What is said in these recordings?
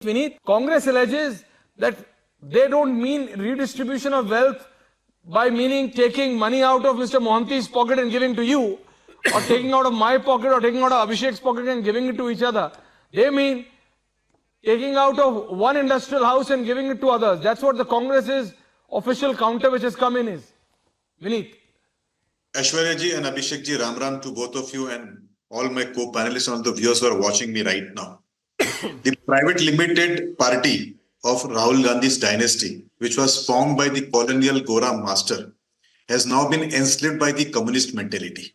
Vinit, Congress alleges that they don't mean redistribution of wealth by meaning taking money out of Mr. Mohanty's pocket and giving to you, or taking out of my pocket or taking out of Abhishek's pocket and giving it to each other. They mean taking out of one industrial house and giving it to others. That's what the Congress's official counter which has come in is. Vinit. Aishwarya ji and Abhishek ji, Ram Ram to both of you and all my co-panelists and all the viewers who are watching me right now. The private limited party of Rahul Gandhi's dynasty, which was formed by the colonial Gora master, has now been enslaved by the communist mentality.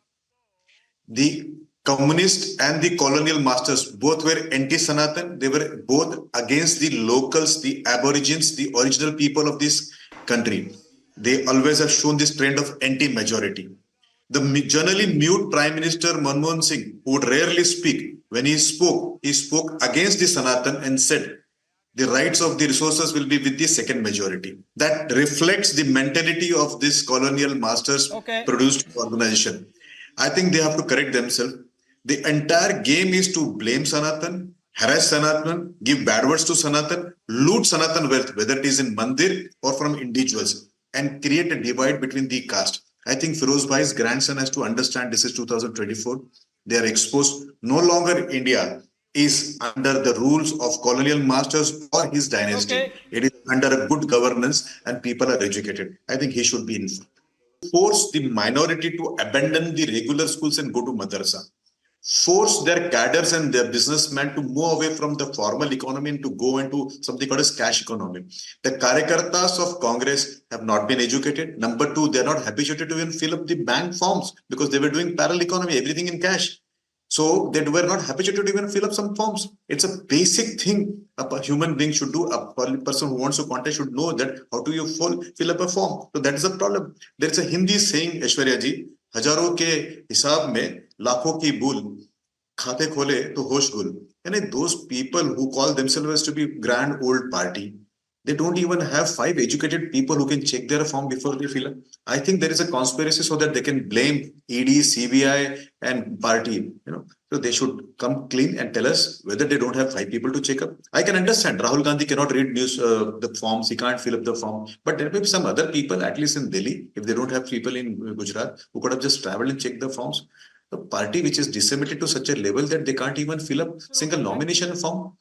The communist and the colonial masters both were anti-Sanatan. They were both against the locals, the aborigines, the original people of this country. They always have shown this trend of anti-majority. The generally mute Prime Minister Manmohan Singh, who would rarely speak, when he spoke against the Sanatan and said, the rights of the resources will be with the second majority. That reflects the mentality of this colonial masters produced organization. I think they have to correct themselves. The entire game is to blame Sanatan, harass Sanatan, give bad words to Sanatan, loot Sanatan wealth, whether it is in Mandir or from individuals, and create a divide between the caste. I think Firoz Bhai's grandson has to understand this is 2024. They are exposed. No longer India is under the rules of colonial masters or his dynasty. It is under a good governance and people are educated. I think he should be informed. Force the minority to abandon the regular schools and go to madrasa. Force their cadres and their businessmen to move away from the formal economy and to go into something called as cash economy. The Karyakartas of Congress have not been educated. Number two, they are not habituated to even fill up the bank forms because they were doing parallel economy, everything in cash. So they were not habituated to even fill up some forms. It's a basic thing a human being should do. A person who wants to contest should know that how do you fill up a form. So that is a problem. There is a Hindi saying, Aishwarya ji, हजारों के हिसाब में लाखों की भूल खाते खोले तो होश गुल. And those people who call themselves to be grand old party, they don't even have 5 educated people who can check their form before they fill up. I think there is a conspiracy so that they can blame ED, CBI and party, So they should come clean and tell us whether they don't have 5 people to check up. I can understand Rahul Gandhi cannot read news, the forms, he can't fill up the form. But there may be some other people, at least in Delhi, if they don't have people in Gujarat, who could have just traveled and checked the forms. The party which is disseminated to such a level that they can't even fill up single nomination form.